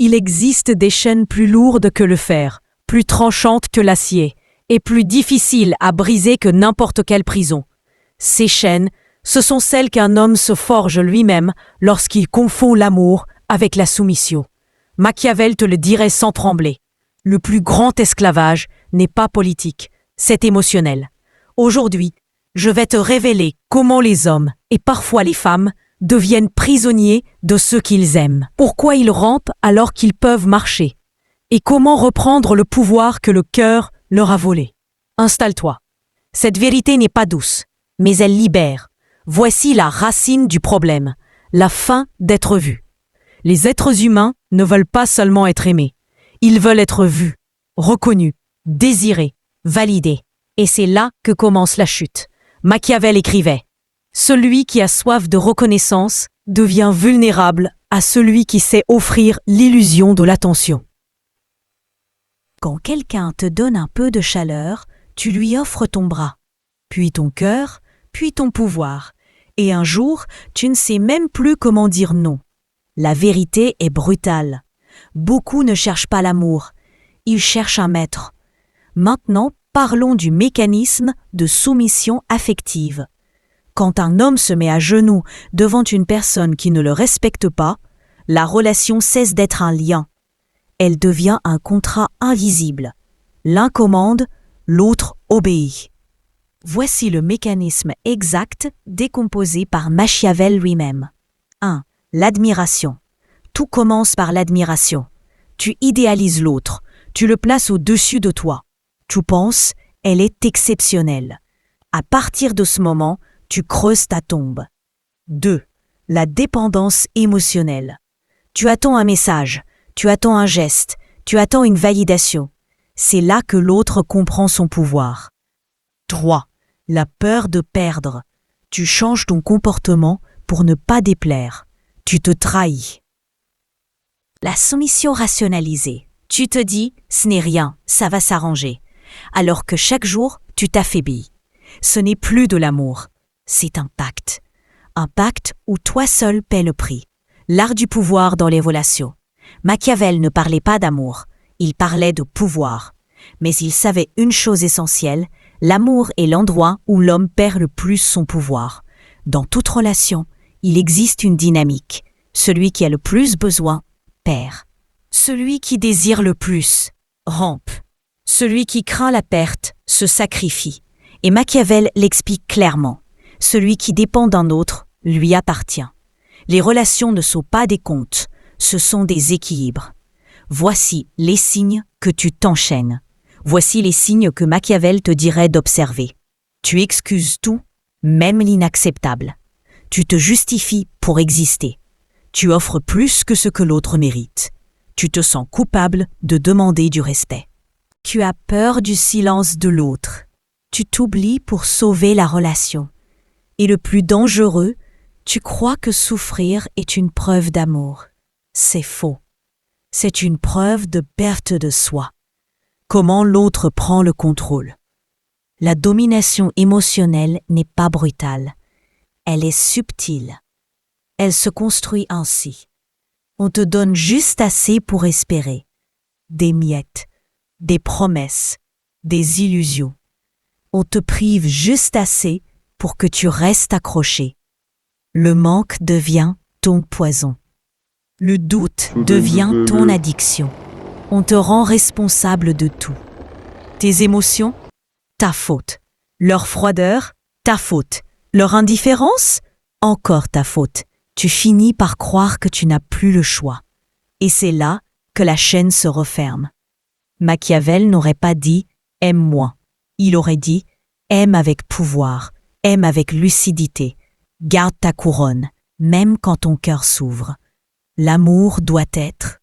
Il existe des chaînes plus lourdes que le fer, plus tranchantes que l'acier, et plus difficiles à briser que n'importe quelle prison. Ces chaînes, ce sont celles qu'un homme se forge lui-même lorsqu'il confond l'amour avec la soumission. Machiavel te le dirait sans trembler. Le plus grand esclavage n'est pas politique, c'est émotionnel. Aujourd'hui, je vais te révéler comment les hommes, et parfois les femmes, deviennent prisonniers de ceux qu'ils aiment. Pourquoi ils rampent alors qu'ils peuvent marcher? Et comment reprendre le pouvoir que le cœur leur a volé? Installe-toi. Cette vérité n'est pas douce, mais elle libère. Voici la racine du problème, la faim d'être vu. Les êtres humains ne veulent pas seulement être aimés. Ils veulent être vus, reconnus, désirés, validés. Et c'est là que commence la chute. Machiavel écrivait « Celui qui a soif de reconnaissance devient vulnérable à celui qui sait offrir l'illusion de l'attention. » Quand quelqu'un te donne un peu de chaleur, tu lui offres ton bras, puis ton cœur, puis ton pouvoir. Et un jour, tu ne sais même plus comment dire non. La vérité est brutale. Beaucoup ne cherchent pas l'amour, ils cherchent un maître. Maintenant, parlons du mécanisme de soumission affective. Quand un homme se met à genoux devant une personne qui ne le respecte pas, la relation cesse d'être un lien. Elle devient un contrat invisible. L'un commande, l'autre obéit. Voici le mécanisme exact décomposé par Machiavel lui-même. 1. L'admiration. Tout commence par l'admiration. Tu idéalises l'autre, tu le places au-dessus de toi. Tu penses, elle est exceptionnelle. À partir de ce moment, tu creuses ta tombe. 2. La dépendance émotionnelle. Tu attends un message, tu attends un geste, tu attends une validation. C'est là que l'autre comprend son pouvoir. 3. La peur de perdre. Tu changes ton comportement pour ne pas déplaire. Tu te trahis. La soumission rationalisée. Tu te dis, ce n'est rien, ça va s'arranger. Alors que chaque jour, tu t'affaiblis. Ce n'est plus de l'amour, c'est un pacte. Un pacte où toi seul paie le prix. L'art du pouvoir dans les relations. Machiavel ne parlait pas d'amour, il parlait de pouvoir. Mais il savait une chose essentielle, l'amour est l'endroit où l'homme perd le plus son pouvoir. Dans toute relation, il existe une dynamique. Celui qui a le plus besoin, perd. Celui qui désire le plus, rampe. Celui qui craint la perte, se sacrifie. Et Machiavel l'explique clairement. Celui qui dépend d'un autre, lui appartient. Les relations ne sont pas des comptes, ce sont des équilibres. Voici les signes que tu t'enchaînes. Voici les signes que Machiavel te dirait d'observer. Tu excuses tout, même l'inacceptable. Tu te justifies pour exister. Tu offres plus que ce que l'autre mérite. Tu te sens coupable de demander du respect. Tu as peur du silence de l'autre. Tu t'oublies pour sauver la relation. Et le plus dangereux, tu crois que souffrir est une preuve d'amour. C'est faux. C'est une preuve de perte de soi. Comment l'autre prend le contrôle. La domination émotionnelle n'est pas brutale. Elle est subtile. Elle se construit ainsi. On te donne juste assez pour espérer. Des miettes, des promesses, des illusions. On te prive juste assez pour que tu restes accroché. Le manque devient ton poison. Le doute devient ton addiction. On te rend responsable de tout. Tes émotions, ta faute. Leur froideur, ta faute. Leur indifférence, encore ta faute. Tu finis par croire que tu n'as plus le choix. Et c'est là que la chaîne se referme. Machiavel n'aurait pas dit « aime-moi ». Il aurait dit « aime avec pouvoir, aime avec lucidité, garde ta couronne, même quand ton cœur s'ouvre. » L'amour doit être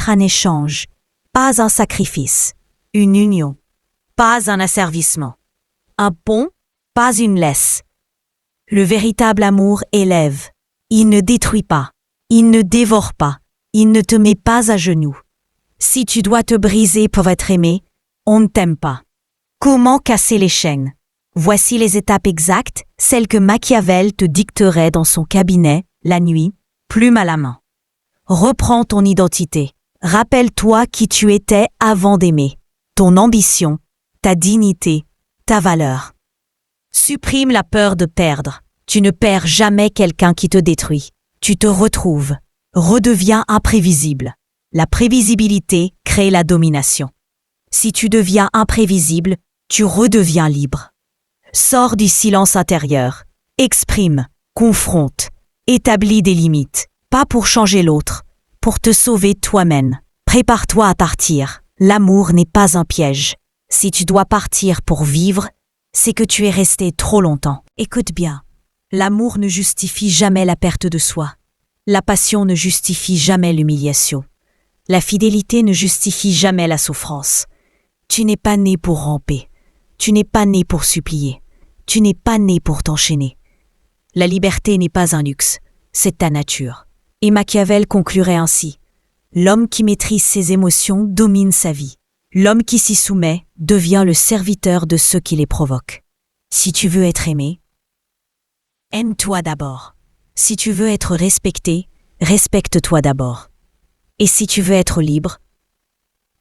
un échange, pas un sacrifice, une union, pas un asservissement, un pont, pas une laisse. Le véritable amour élève, il ne détruit pas, il ne dévore pas, il ne te met pas à genoux. Si tu dois te briser pour être aimé, on ne t'aime pas. Comment casser les chaînes? Voici les étapes exactes, celles que Machiavel te dicterait dans son cabinet, la nuit, plume à la main. Reprends ton identité. Rappelle-toi qui tu étais avant d'aimer. Ton ambition, ta dignité, ta valeur. Supprime la peur de perdre. Tu ne perds jamais quelqu'un qui te détruit. Tu te retrouves, redeviens imprévisible. La prévisibilité crée la domination. Si tu deviens imprévisible, tu redeviens libre. Sors du silence intérieur. Exprime, confronte, établis des limites. Pas pour changer l'autre, pour te sauver toi-même. Prépare-toi à partir. L'amour n'est pas un piège. Si tu dois partir pour vivre, c'est que tu es resté trop longtemps. Écoute bien. L'amour ne justifie jamais la perte de soi. La passion ne justifie jamais l'humiliation. La fidélité ne justifie jamais la souffrance. Tu n'es pas né pour ramper. Tu n'es pas né pour supplier. Tu n'es pas né pour t'enchaîner. La liberté n'est pas un luxe, c'est ta nature. Et Machiavel conclurait ainsi. L'homme qui maîtrise ses émotions domine sa vie. L'homme qui s'y soumet devient le serviteur de ceux qui les provoquent. Si tu veux être aimé, aime-toi d'abord. Si tu veux être respecté, respecte-toi d'abord. Et si tu veux être libre,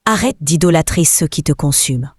arrête d'idolâtrer ceux qui te consument.